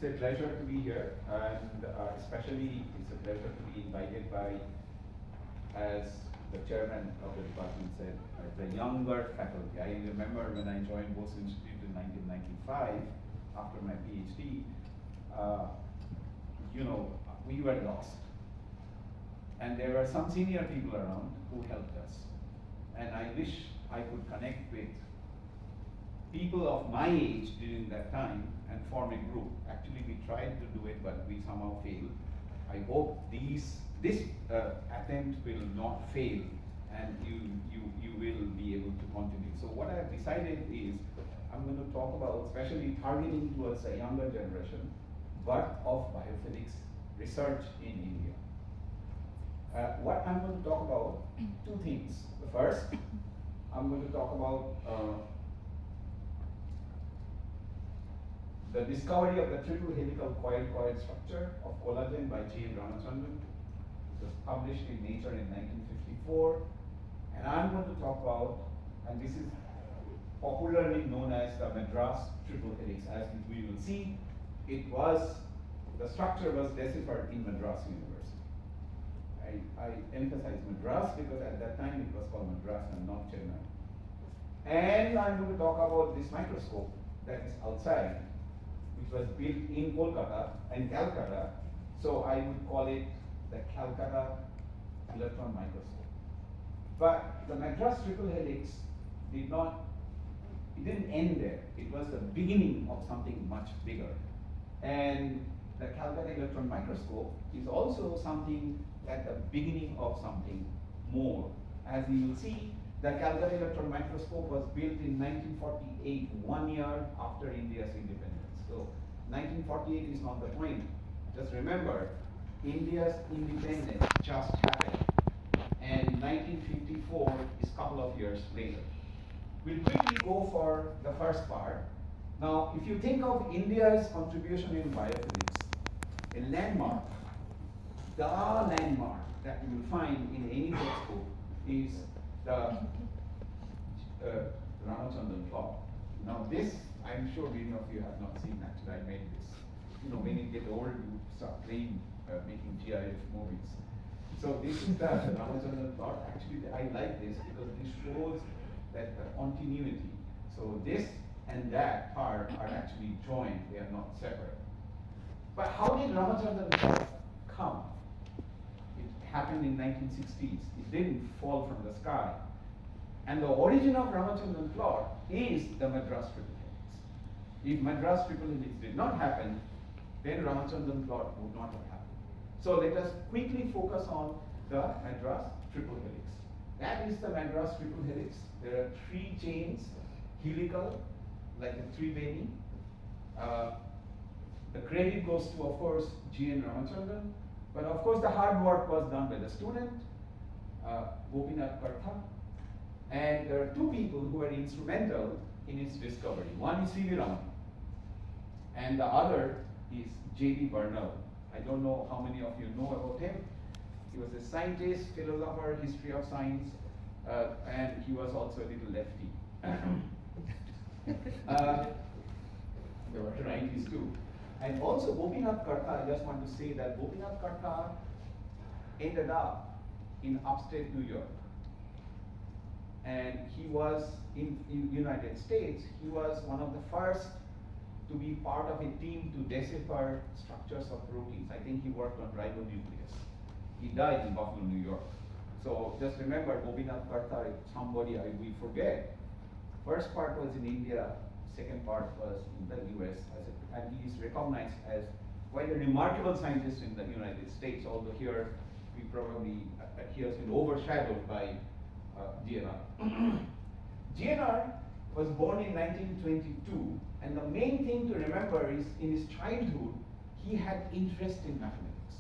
It's a pleasure to be here, and especially it's a pleasure to be invited by, as the chairman of the department said, the younger faculty. I remember when I joined Bose Institute in 1995 after my PhD, we were lost. And there were some senior people around who helped us. And I wish I could connect with people of my age during that time and form a group. Actually, we tried to do it, but we somehow failed. I hope this attempt will not fail, and you will be able to continue. So what I have decided is, I'm going to talk about, especially targeting towards a younger generation, birth of biophysics research in India. What I'm going to talk about, two things. The first, I'm going to talk about the discovery of the triple helical coil structure of collagen by J. Ramachandran. It was published in Nature in 1954. And I'm going to talk about, and this is popularly known as the Madras triple helix. As we will see, the structure was deciphered in Madras University. I emphasize Madras because at that time it was called Madras and not Chennai. And I'm going to talk about this microscope that is outside, which was built in Kolkata and Calcutta. So I would call it the Calcutta electron microscope. But the Madras triple helix didn't end there. It was the beginning of something much bigger. And the Calcutta electron microscope is also something at the beginning of something more. As you will see, the Calcutta electron microscope was built in 1948, 1 year after India's independence. So 1948 is not the point. Just remember, India's independence just happened, and 1954 is a couple of years later. We'll quickly go for the first part. Now, if you think of India's contribution in biophysics, a landmark, the landmark that you will find in any textbook is the Ramachandran plot. Now this, I'm sure many of you have not seen. Actually, I made this. When you get old, you start playing, making GIF movies. So this is the Ramachandran plot. Actually, I like this because this shows that the continuity. So this and that part are actually joined. They are not separate. But how did Ramachandran plot come? It happened in 1960s. It didn't fall from the sky. And the origin of Ramachandran plot is the Madras triple helix. If Madras triple helix did not happen, then Ramachandran plot would not have happened. So let us quickly focus on the Madras triple helix. That is the Madras triple helix. There are 3 chains, helical, like a three-veni. The credit goes to, of course, G. N. Ramachandran. But of course, the hard work was done by the student, Gopinath Kartha. And there are 2 people who were instrumental in its discovery. One is C.V. Raman, and the other is J.D. Bernal. I don't know how many of you know about him. He was a scientist, philosopher, history of science, and he was also a little lefty. There were righties too. And also Gopinath Kartha, I just want to say that Gopinath Kartha ended up in upstate New York. And he was in United States, he was one of the first to be part of a team to decipher structures of proteins. I think he worked on ribonucleus. He died in Buffalo, New York. So just remember, Gopinath Kartha, somebody we forget. First part was in India, second part was in the US, and he is recognized as quite a remarkable scientist in the United States, although here he has been overshadowed by GNR. GNR was born in 1922, and the main thing to remember is in his childhood, he had interest in mathematics.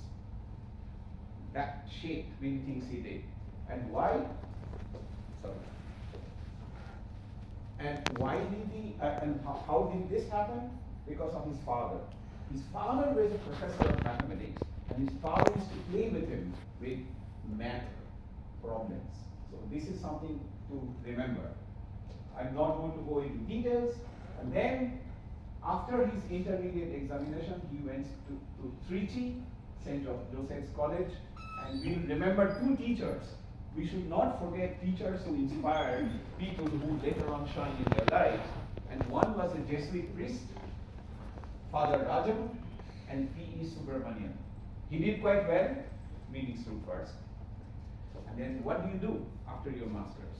That shaped many things he did. And why? Sorry. And why did he, and how did this happen? Because of his father. His father was a professor of mathematics, and his father used to play with him with math problems. So this is something to remember. I'm not going to go into details. And then After his intermediate examination, he went to Trichy, St. Joseph's College, and we remember two teachers. We should not forget teachers who inspired people who later on shine in their lives. And one was a Jesuit priest, Father Rajam, and P.E. Subramanian. He did quite well, meeting stood first. And then what do after your master's?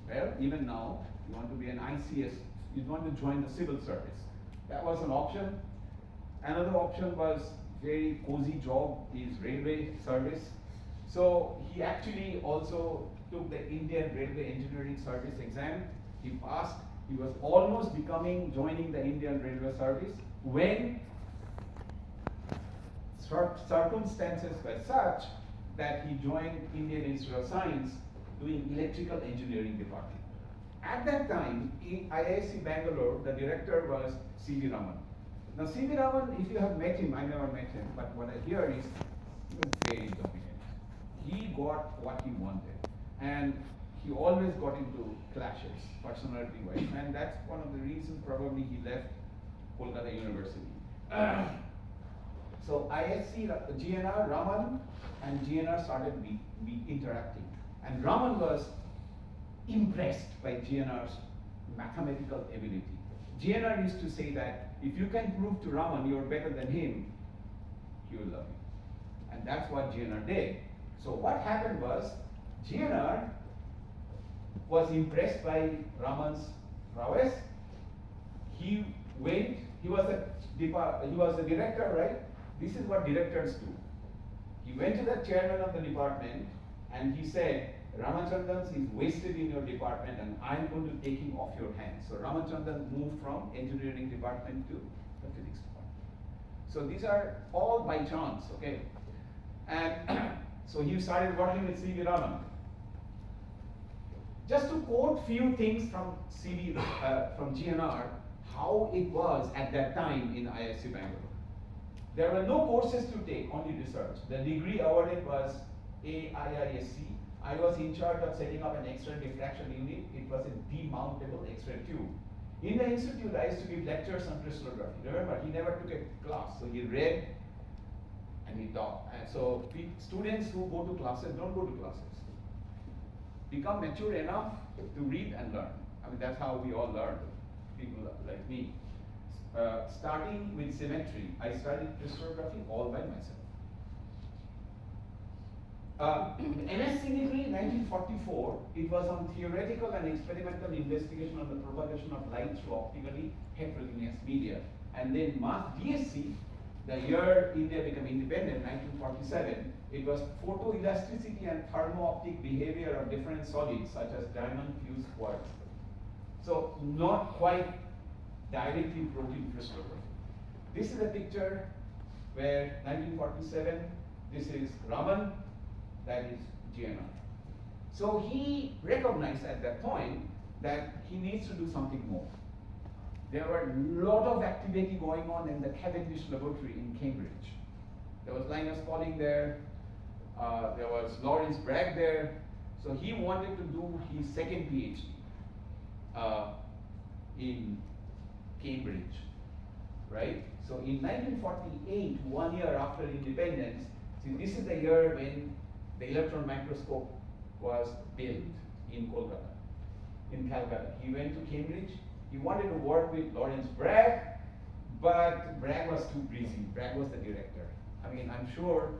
Well, even now, you want to be an ICS, you want to join the civil service. That was an option. Another option was very cozy job, is railway service. So he actually also took the Indian Railway Engineering Service exam. He passed. He was almost joining the Indian Railway Service when circumstances were such that he joined Indian Institute of Science doing electrical engineering department. At that time, in IISc Bangalore, the director was C.V. Raman. Now C.V. Raman, if you have met him, I never met him, but what I hear is he was very dominant. He got what he wanted, and he always got into clashes, personality-wise, and that's one of the reasons probably he left Kolkata University. So ISC, GNR, Raman, and GNR started interacting. And Raman was impressed by GNR's mathematical ability. GNR used to say that if you can prove to Raman you're better than him, he will love you. And that's what GNR did. So what happened was, GNR was impressed by Raman's prowess. He went, he was the director, right? This is what directors do. He went to the chairman of the department and he said, Ramachandran is wasted in your department and I'm going to take him off your hands. So Ramachandran moved from engineering department to the physics department. So these are all by chance, okay? And so he started working with C.V. Raman. Just to quote few things from from GNR, how it was at that time in IISc Bangalore. There were no courses to take, only research. The degree awarded was AIISc. I was in charge of setting up an X-ray diffraction unit. It was a demountable X-ray tube. In the institute, I used to give lectures on crystallography. Remember, he never took a class, so he read and he taught. And so students who go to classes don't go to classes. Become mature enough to read and learn. I mean, that's how we all learn, people like me. Starting with symmetry, I studied crystallography all by myself. MSc degree, 1944, it was on theoretical and experimental investigation on the propagation of light through optically heterogeneous media. And then DSc, the year India became independent, 1947, it was photoelasticity and thermo-optic behavior of different solids such as diamond fused quartz. So not quite directly protein crystallography. This is a picture where 1947, this is Raman, that is GNR. So he recognized at that point that he needs to do something more. There were a lot of activity going on in the Cavendish laboratory in Cambridge. There was Linus Pauling there, there was Lawrence Bragg there. So he wanted to do his second PhD in Cambridge, right? So in 1948, 1 year after independence, see, this is the year when the electron microscope was built in Kolkata, in Calcutta. He went to Cambridge. He wanted to work with Lawrence Bragg, but Bragg was too busy. Bragg was the director. I mean, I'm sure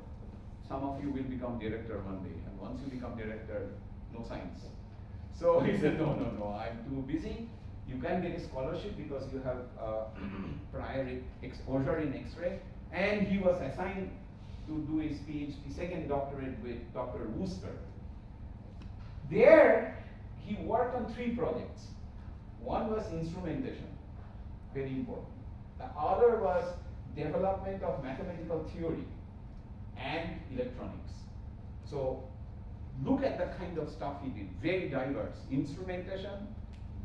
some of you will become director one day, and once you become director, no science. So he said, no, I'm too busy. You can get a scholarship because you have prior exposure in X-ray. And he was assigned to do his PhD, second doctorate with Dr. Wooster. There, he worked on 3 projects. One was instrumentation, very important. The other was development of mathematical theory and electronics. So look at the kind of stuff he did, very diverse. Instrumentation,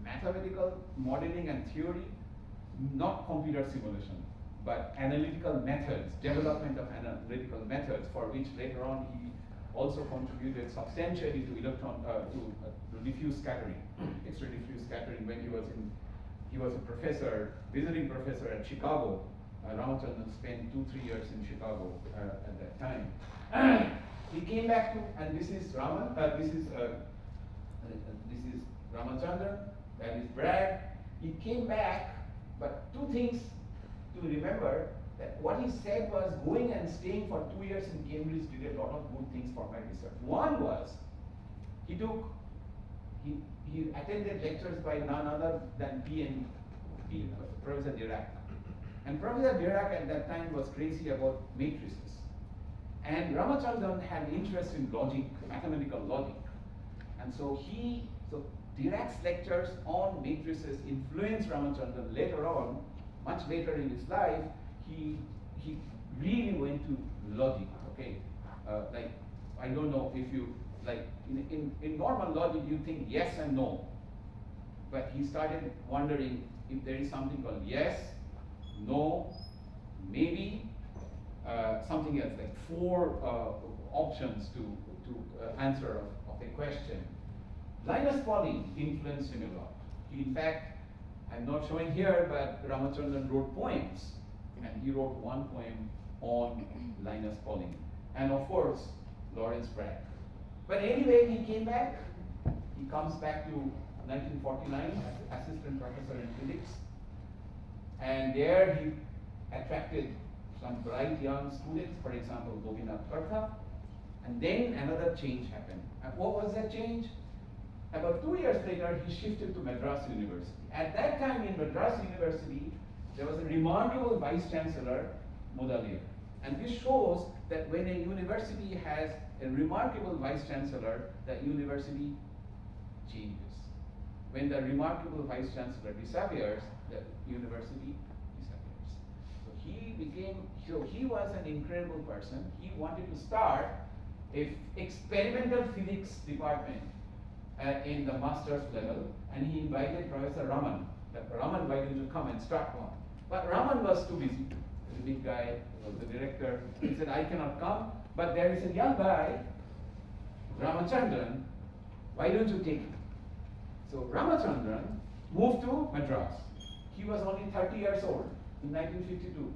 mathematical modeling and theory, not computer simulation, but analytical methods, development of analytical methods, for which later on he also contributed substantially to diffuse scattering, X-ray diffuse scattering when he was in he was a professor, visiting professor at Chicago. Ramachandran spent 2-3 years in Chicago at that time. He came back to, and this is Raman, this is Ramachandran, that is Bragg. He came back, but two things to remember, that what he said was going and staying for 2 years in Cambridge did a lot of good things for my research. One was, he attended lectures by none other than Professor Dirac. And Professor Dirac at that time was crazy about matrices. And Ramachandran had interest in logic, mathematical logic. And so Dirac's lectures on matrices influenced Ramachandran later on, much later in his life. He really went to logic, okay? Like, I don't know if you, like, in normal logic, you think yes and no. But he started wondering if there is something called yes, no, maybe, something else, like 4 options to answer of a question. Linus Pauling influenced him a lot. He, in fact, I'm not showing here, but Ramachandran wrote poems, and he wrote one poem on Linus Pauling, and of course, Lawrence Bragg. But anyway, he came back. He comes back to 1949 as assistant professor in physics, and there he attracted some bright young students, for example, Gopinath Kartha, and then another change happened. And what was that change? About 2 years later, he shifted to Madras University. At that time in Madras University, there was a remarkable vice chancellor, Mudaliar. And this shows that when a university has a remarkable vice chancellor, the university changes. When the remarkable vice chancellor disappears, the university disappears. So he was an incredible person. He wanted to start an experimental physics department in the master's level, and he invited Professor Raman. Raman, why don't you come and start one? But Raman was too busy. The big guy, was the director. He said, I cannot come, but there is a young guy, Ramachandran, why don't you take him? So Ramachandran moved to Madras. He was only 30 years old in 1952.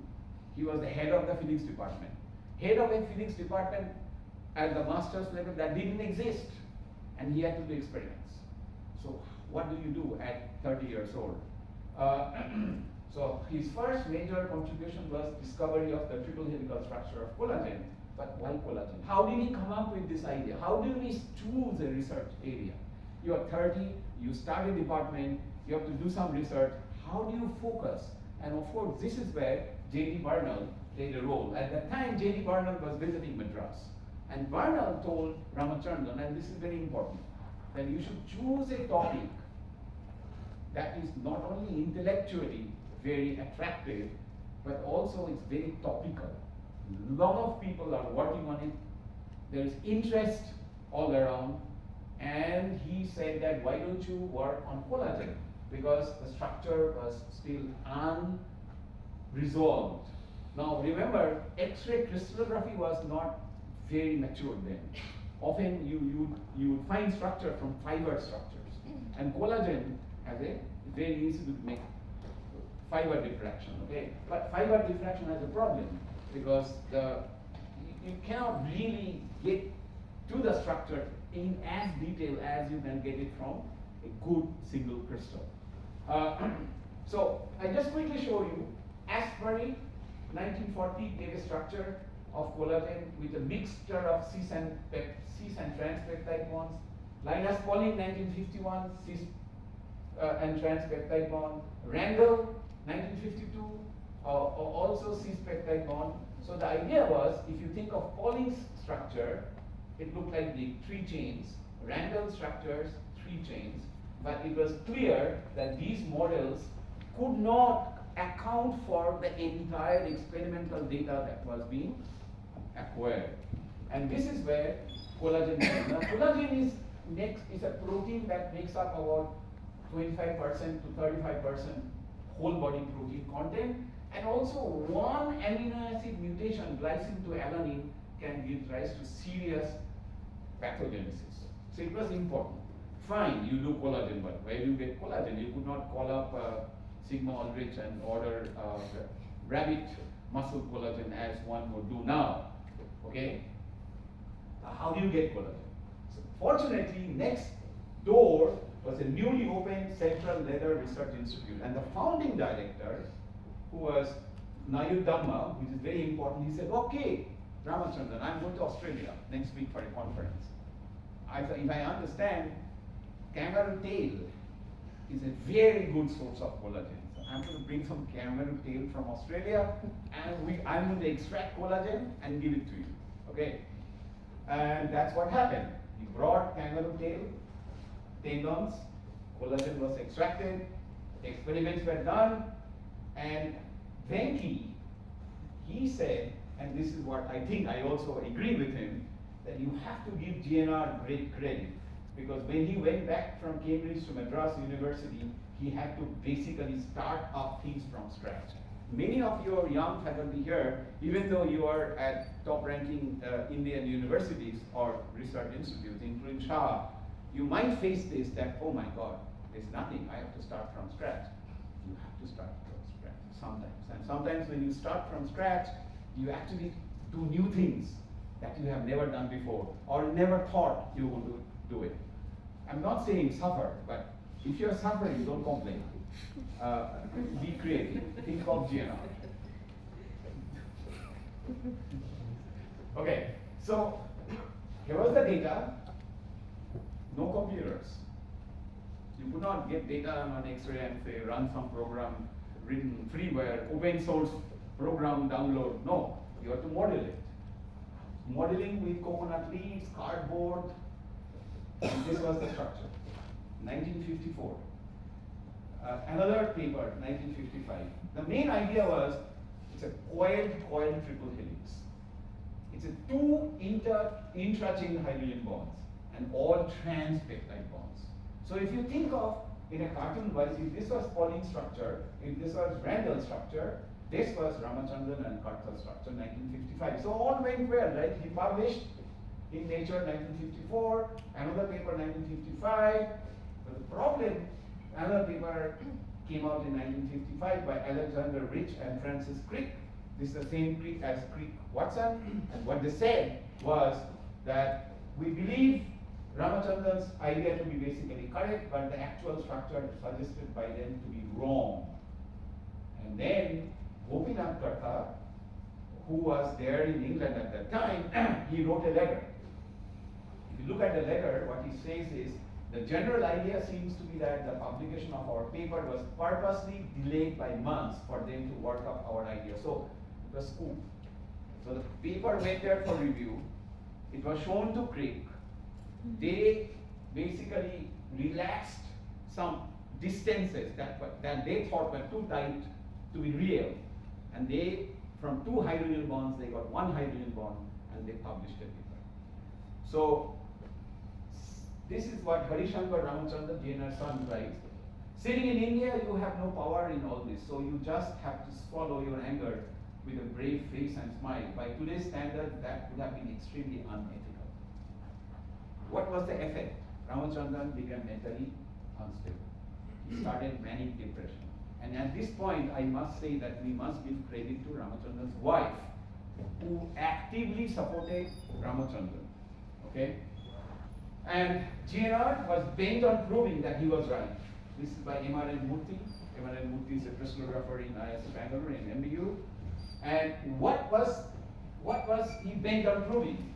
He was the head of the physics department. Head of a physics department at the master's level that didn't exist. And he had to do experiments. So what do you do at 30 years old? So his first major contribution was discovery of the triple helical structure of collagen. But why collagen? How did he come up with this idea? How do we choose a research area? You are 30, you start a department, you have to do some research. How do you focus? And of course, this is where J.D. Bernal played a role. At that time, J.D. Bernal was visiting Madras. And Bernal told Ramachandran, and this is very important, that you should choose a topic that is not only intellectually very attractive, but also it's very topical. A lot of people are working on it. There is interest all around. And he said that, why don't you work on collagen? Because the structure was still unresolved. Now remember, X-ray crystallography was not very mature then. Often you would find structure from fiber structures. And collagen has a very easy to make fiber diffraction, okay? But fiber diffraction has a problem because you cannot really get to the structure in as detail as you can get it from a good single crystal. So I just quickly show you, Asbury, 1940, gave a structure of collagen with a mixture of cis and trans peptide bonds. Linus Pauling, 1951, cis and trans peptide bond. Randall, 1952, also cis peptide bond. So the idea was, if you think of Pauling's structure, it looked like the 3 chains. Randall structures, 3 chains. But it was clear that these models could not account for the entire experimental data that was being acquired. And this is where collagen is. Now, collagen is a protein that makes up about 25% to 35% whole body protein content, and also one amino acid mutation, glycine to alanine, can give rise to serious pathogenesis. So it was important. Fine, you do collagen, but where do you get collagen? You could not call up sigma Aldrich and order rabbit muscle collagen as one would do now. Okay? How do you get collagen? So fortunately, next door was a newly opened Central Leather Research Institute, and the founding director, who was Nayu Dhamma, which is very important, he said, okay, Ramachandran, I'm going to Australia next week for a conference. If I understand, kangaroo tail is a very good source of collagen. So I'm going to bring some kangaroo tail from Australia, and I'm going to extract collagen and give it to you. Okay? And that's what happened. He brought kangaroo tail, tendons, collagen was extracted, experiments were done, and Venki, he said, and this is what I think I also agree with him, that you have to give GNR great credit, because when he went back from Cambridge to Madras University, he had to basically start up things from scratch. Many of your young faculty here, even though you are at top-ranking Indian universities or research institutes, including Saha, you might face this, that, oh my God, there's nothing, I have to start from scratch. You have to start from scratch sometimes. And sometimes when you start from scratch, you actually do new things that you have never done before or never thought you would do it. I'm not saying suffer, but if you're suffering, don't complain. Be creative. Think of GNR. Okay, so here was the data. No computers. You could not get data on X-ray and say run some program written freeware, open source program download. No, you have to model it. Modeling with coconut leaves, cardboard, and this was the structure. 1954. Another paper, 1955. The main idea was it's a coiled triple helix. It's a two intra-chain hydrogen bonds and all trans peptide bonds. So if you think of in a cartoon wise, if this was Pauling structure, if this was Randall structure, this was Ramachandran and Karthal structure, 1955. So all went well, right? He published in Nature 1954, another paper 1955. But the problem, another paper came out in 1955 by Alexander Rich and Francis Crick. This is the same Crick as Crick-Watson. And what they said was that we believe Ramachandran's idea to be basically correct, but the actual structure suggested by them to be wrong. And then Gopinath Karta, who was there in England at that time, he wrote a letter. If you look at the letter, what he says is, the general idea seems to be that the publication of our paper was purposely delayed by months for them to work up our idea. So it was scoop. So the paper went there for review. It was shown to Crick. They basically relaxed some distances that they thought were too tight to be real. And they, from two hydrogen bonds, they got one hydrogen bond and they published a paper. So this is what Harishankar Ramachandran, GNR son, writes. Sitting in India, you have no power in all this, so you just have to swallow your anger with a brave face and smile. By today's standards, that would have been extremely unethical. What was the effect? Ramachandran became mentally unstable. He started manic depression. And at this point, I must say that we must give credit to Ramachandran's wife, who actively supported Ramachandran. Okay? And GNR was bent on proving that he was right. This is by M.R.N. Murthy. M.R.N. Murthy is a crystallographer in IIS Bangalore in MBU. And what was he bent on proving?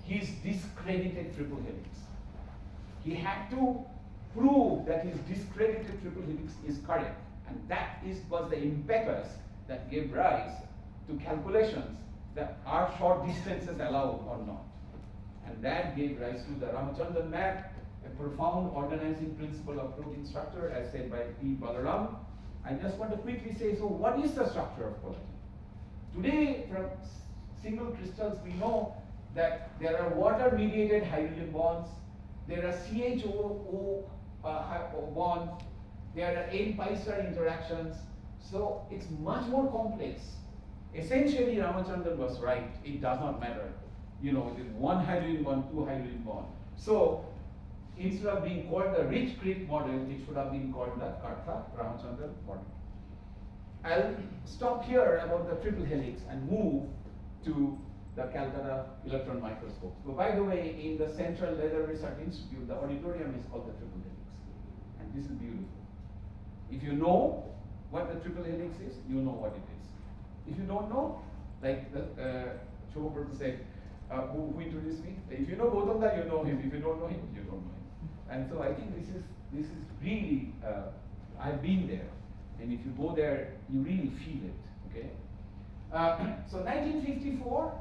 His discredited triple helix. He had to prove that his discredited triple helix is correct. And that was the impetus that gave rise to calculations that are short distances allowed or not. And that gave rise to the Ramachandran map, a profound organizing principle of protein structure, as said by P. Balaram. I just want to quickly say, so what is the structure of collagen? Today, from single crystals, we know that there are water-mediated hydrogen bonds, there are CHO bonds, there are N-pi star interactions, so it's much more complex. Essentially, Ramachandran was right. It does not matter. You know, it is one hydrogen bond, two hydrogen bond. So instead of being called the Rich Crick model, it should have been called the Kartha Ramachandran model. I'll stop here about the triple helix and move to the Calcutta electron microscope. So by the way, in the Central Leather Research Institute, the auditorium is called the triple helix. And this is beautiful. If you know what the triple helix is, you know what it is. If you don't know, like the Shobha said, who introduced me, if you know Gautam, you know him. If you don't know him, you don't know him. And so I think this is really, I've been there. And if you go there, you really feel it, okay? So 1954,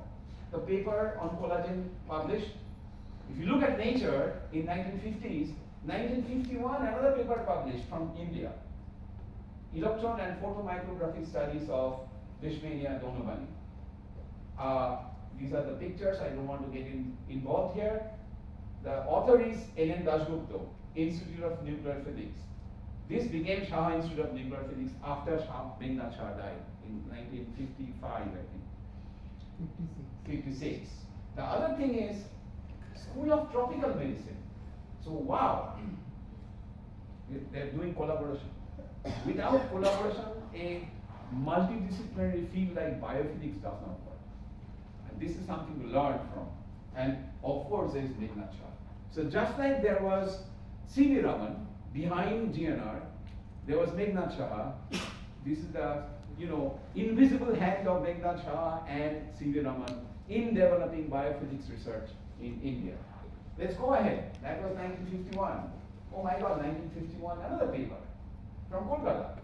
the paper on collagen published. If you look at Nature in 1950s, 1951, another paper published from India. Electron and photomicrography studies of Leishmania donovani. These are the pictures, I don't want to get involved here. The author is N.N. Dasgupta, Institute of Nuclear Physics. This became Saha Institute of Nuclear Physics after Meghnad Shah died in 1955, I think. 56. The other thing is School of Tropical Medicine. So wow, they're doing collaboration. Without collaboration, a multidisciplinary field like biophysics does not work. And this is something to learn from. And of course, there is Meghnad Shah. So just like there was C.V. Raman behind GNR, there was Meghnad Shah. This is the invisible hand of Meghnad Shah and C.V. Raman in developing biophysics research in India. Let's go ahead. That was 1951. Oh my God, 1951, another paper from Kolkata.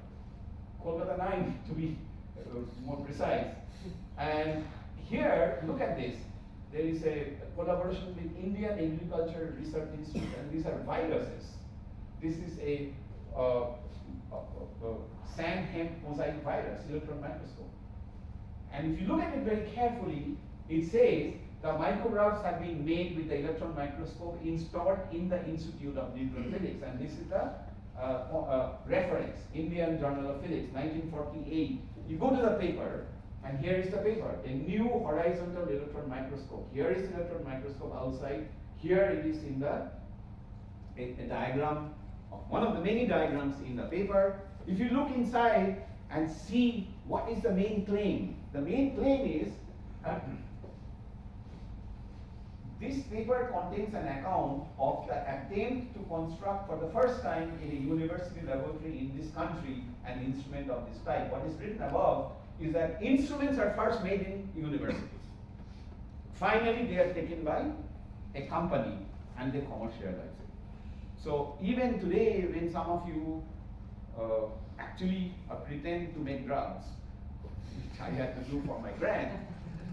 Kolkata 9 to be more precise. And here, look at this. There is a collaboration with Indian Agriculture Research Institute, and these are viruses. This is a sand hemp mosaic virus, electron microscope. And if you look at it very carefully, it says the micrographs have been made with the electron microscope installed in the Institute of Nuclear Physics. And this is the reference, Indian Journal of Physics, 1948. You go to the paper, and here is the paper, a new horizontal electron microscope. Here is the electron microscope outside. Here it is in the a diagram, one of the many diagrams in the paper. If you look inside and see what is the main claim, the main claim is this paper contains an account of the attempt to construct for the first time in a university laboratory in this country an instrument of this type. What is written above is that instruments are first made in universities. Finally, they are taken by a company and they commercialize it. So even today, when some of you actually pretend to make drugs, which I had to do for my grant,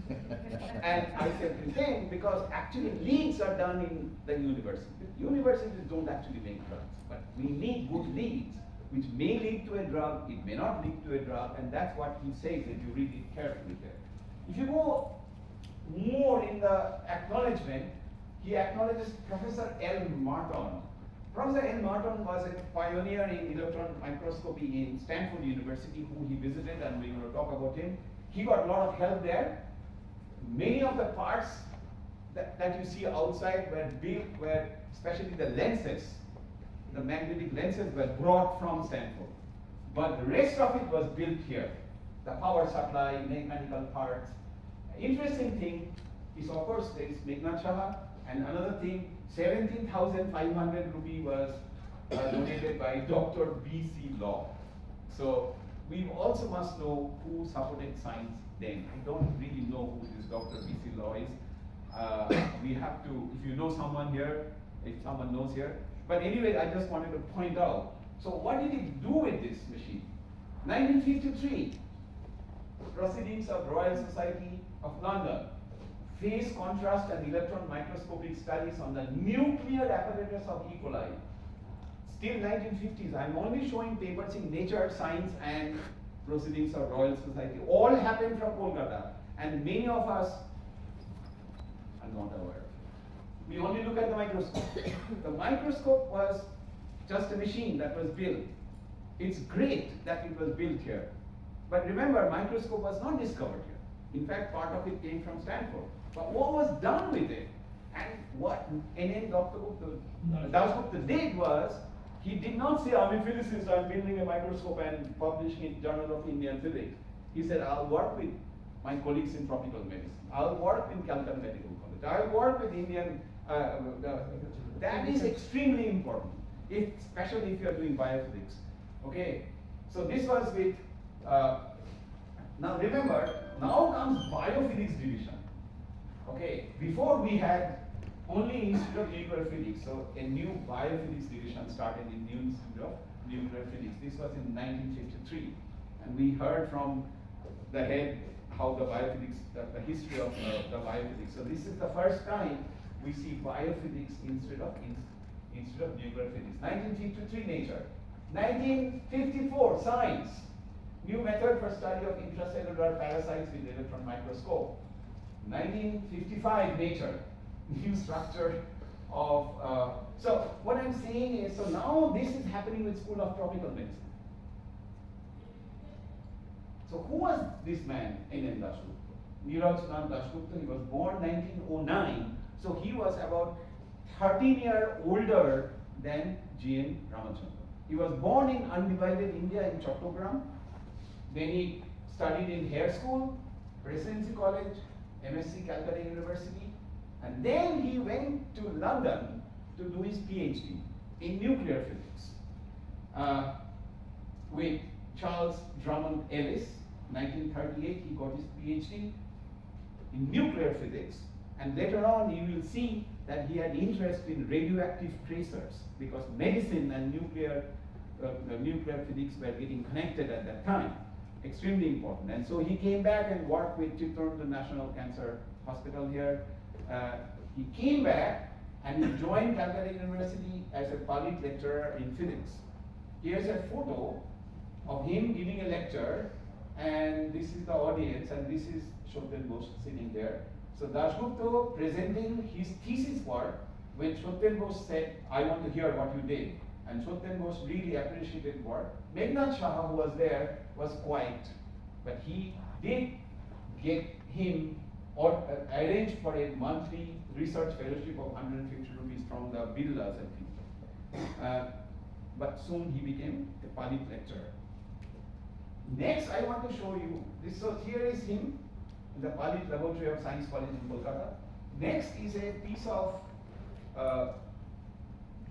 and I said pretend because actually leads are done in the university. Universities don't actually make drugs, but we need good leads, which may lead to a drug, it may not lead to a drug, and that's what he says if you read it carefully there. If you go more in the acknowledgement, he acknowledges Professor L. Martin. Professor L. Martin was a pioneer in electron microscopy in Stanford University, who he visited, and we're going to talk about him. He got a lot of help there. Many of the parts that you see outside were built, especially the lenses, the magnetic lenses were brought from Stanford. But the rest of it was built here. The power supply, mechanical parts. Interesting thing is, of course, there is Meghnad Shah, and another thing, 17,500 rupee was donated by Dr. B.C. Law. So we also must know who supported science then. I don't really know who this Dr. B.C. Law is. We have to, if you know someone here, if someone knows here. But anyway, I just wanted to point out. So what did he do with this machine? 1953, Proceedings of Royal Society of London. Phase contrast and electron microscopic studies on the nuclear apparatus of E. coli. Still 1950s, I'm only showing papers in Nature, Science, and Proceedings of Royal Society. All happened from Kolkata, and many of us are not aware. We only look at the microscope. The microscope was just a machine that was built. It's great that it was built here. But remember, microscope was not discovered here. In fact, part of it came from Stanford. But what was done with it? And what N.N. Dasgupta did was, He did not say, I'm a physicist, I'm building a microscope and publishing in Journal of Indian Physics. He said, I'll work with my colleagues in tropical medicine. I'll work in Calcutta Medical College. I'll work with Indian, that is extremely important, especially if you're doing biophysics. Okay, so this was with, now remember, now comes biophysics division. Okay, before we had only Institute of Nuclear Physics, so a new biophysics division started in New Institute of Nuclear Physics. This was in 1953, and we heard from the head how the biophysics, the history of the biophysics. So this is the first time we see biophysics instead of nuclear physics. 1953 Nature, 1954 Science, new method for study of intracellular parasites with electron microscope. 1955 Nature, new structure of, so what I'm saying is, so now this is happening with School of Tropical Medicine. So who was this man, N.N. Dasgupta? Niraj Nand Dasgupta, he was born 1909, so he was about 13 years older than G.N. Ramachandran. He was born in undivided India in Chattogram, then he studied in Hare School, Presidency College, MSc Calcutta University, and then he went to London to do his PhD in nuclear physics with Charles Drummond Ellis. 1938 he got his PhD in nuclear physics, and later on you will see that he had interest in radioactive tracers because medicine and nuclear physics were getting connected at that time. Extremely important. And so he came back and worked with Chittorn, the National Cancer Hospital here. He came back and he joined Calcutta University as a public lecturer in physics. Here's a photo of him giving a lecture, and this is the audience, and this is Shotten Bose sitting there. So Dasgupta presenting his thesis work when Shotten Bose said, I want to hear what you did. And Shotten Bose really appreciated work. Meghnad Saha, who was there, was quiet, but he did get him or arranged for a monthly research fellowship of 150 rupees from the Birlas, I think. But soon he became a public lecturer. Next, I want to show you this. So here is him in the Palit Laboratory of Science College in Kolkata. Next is a piece of,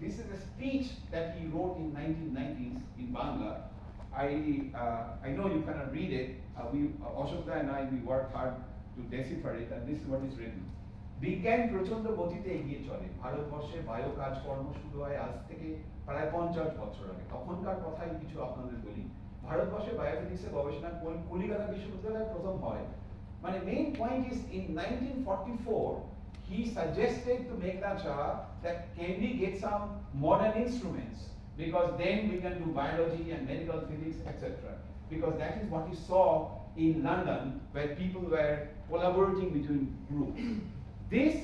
this is a speech that he wrote in 1990s in Bangla. I know you cannot read it. Ashokda and I, we worked hard to decipher it, and this is what is written. বিজ্ঞান প্রচন্ড গতিতে এগিয়ে চলে ভারতবর্ষে bio কাজকর্ম শুরু হয় আজ থেকে প্রায় 50 বছর আগে তখনকার কথাই কিছু আপনাদের বলি ভারতবর্ষে বায়োফিজিক্সে গবেষণা কলিকাতা বিশ্ববিদ্যালয়ে প্রথম হয় মানে main point is in 1944 he suggested to Meghnad Saha that can we get some modern instruments because then we can do biology and medical physics etc because that is what he saw in London where people were collaborating between groups. This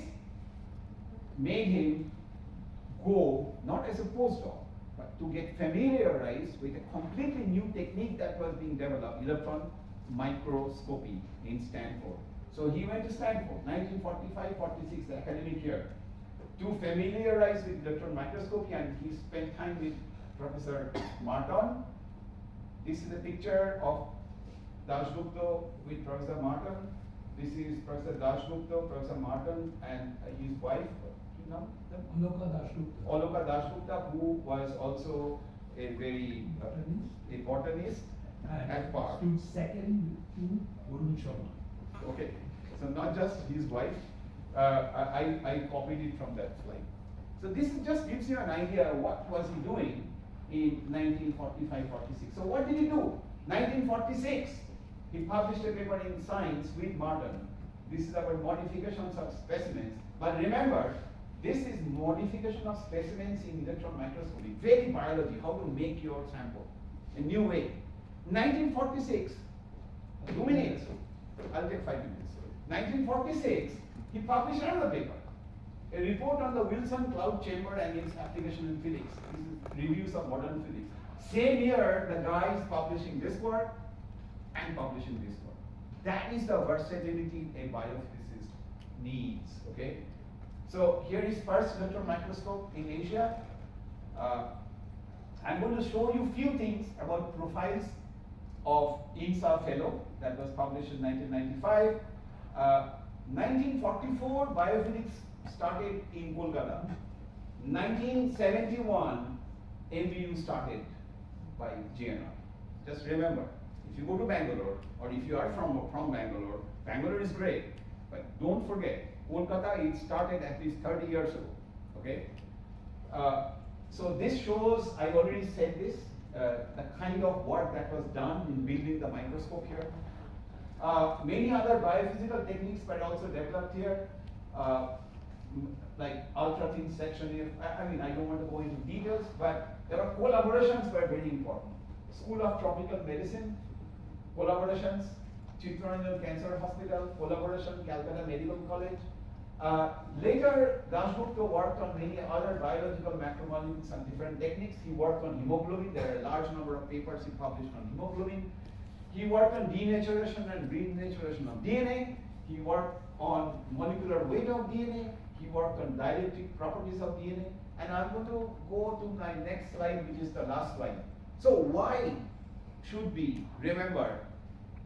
made him go not as a postdoc but to get familiarized with a completely new technique that was being developed, electron microscopy in Stanford. So he went to Stanford, 1945-46, the academic year, to familiarize with electron microscopy, and he spent time with Professor Martin. This is a picture of Dasgupta with Professor Martin. This is Professor Dasgupta, Professor Martin, and his wife, Oloka Dasgupta, who was also a very a botanist at Park. Stood second to Varun Sharma. Okay, so not just his wife, I copied it from that slide. So this just gives you an idea of what was he doing in 1945-46. So what did he do? 1946, he published a paper in Science with Martin. This is about modifications of specimens. But remember, this is modification of specimens in electron microscopy, very biology, how to make your sample, a new way. 1946, 2 minutes, I'll take 5 minutes. 1946, he published another paper, a report on the Wilson cloud chamber and its application in physics. This is reviews of modern physics. Same year, the guy is publishing this work and publishing this work. That is the versatility a biophysicist needs, okay? So here is first electron microscope in Asia. I'm going to show you few things about profiles of INSA fellow that was published in 1995. 1944, biophysics started in Kolkata. 1971, MBU started by GNR. Just remember, if you go to Bangalore, or if you are from Bangalore, Bangalore is great, but don't forget, Kolkata, it started at least 30 years ago, okay? So this shows, I already said this, the kind of work that was done in building the microscope here. Many other biophysical techniques were also developed here, like ultra thin section here. I mean, I don't want to go into details, but there are collaborations were very important. School of Tropical Medicine, collaborations, Chittaranjan Cancer Hospital, collaboration, Calcutta Medical College. Later, Dasgupta worked on many other biological macromolecules and different techniques. He worked on hemoglobin. There are a large number of papers he published on hemoglobin. He worked on denaturation and renaturation of DNA. He worked on molecular weight of DNA. He worked on dielectric properties of DNA. And I'm going to go to my next slide, which is the last slide. So why should we remember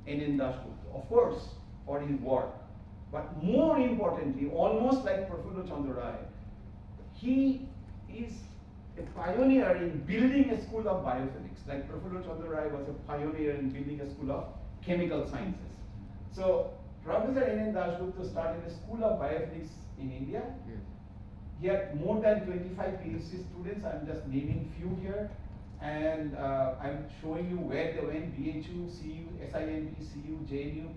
N.N. Dasgupta? Of course, for his work. But more importantly, almost like Prof. Chandra Rai, he is a pioneer in building a school of biophysics. Like Prof. Chandra Rai was a pioneer in building a school of chemical sciences. So Professor N.N. Dasgupta started a school of biophysics in India. Yes. He had more than 25 PhD students. I'm just naming few here. And I'm showing you where they went: BHU, CU, SIMB, CU, JNU,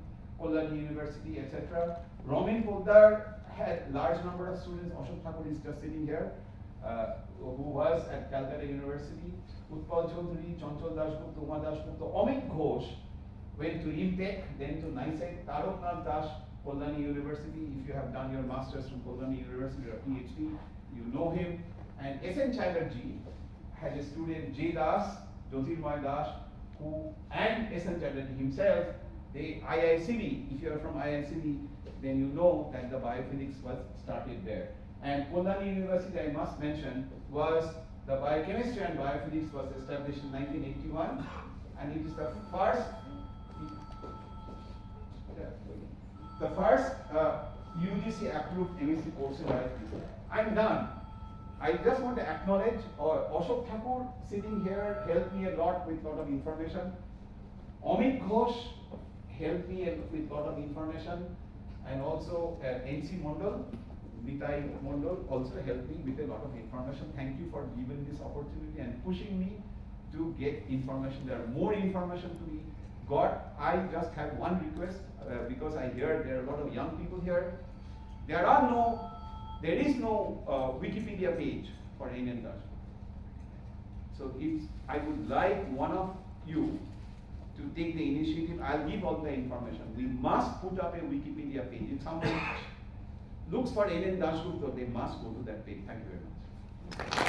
Kolkata University, etc. Ramin Poddar had large number of students. Ashok Thakur is just sitting here, who was at Calcutta University. Utpal Chaudhary, Chanchal Dasgupta, Uma Dasgupta, Amit Ghosh went to IMPEC, then to NICET. Taraknath Das, Kolkata University. If you have done your masters from Kolkata University or PhD, you know him. And S.N. Chatterjee had a student, J. Das, Jyotirmoy Das, who, and S.N. Chatterjee himself, they IICB, if you are from IICB, then you know that the biophysics was started there. And Kolkata University, I must mention, was the biochemistry and biophysics was established in 1981, and it is the first UGC approved MSc course in biophysics. I'm done. I just want to acknowledge Ashok Thakur sitting here helped me a lot with a lot of information. Amit Ghosh helped me with a lot of information, and also NC Mondal, Nitai Mondal also helped me with a lot of information. Thank you for giving this opportunity and pushing me to get information. There are more information to be got. I just have one request, because I hear there are a lot of young people here. There is no Wikipedia page for N.N. Dasgupta. So if I would like one of you to take the initiative, I'll give all the information. We must put up a Wikipedia page. If someone looks for N.N. Dasgupta, they must go to that page. Thank you very much.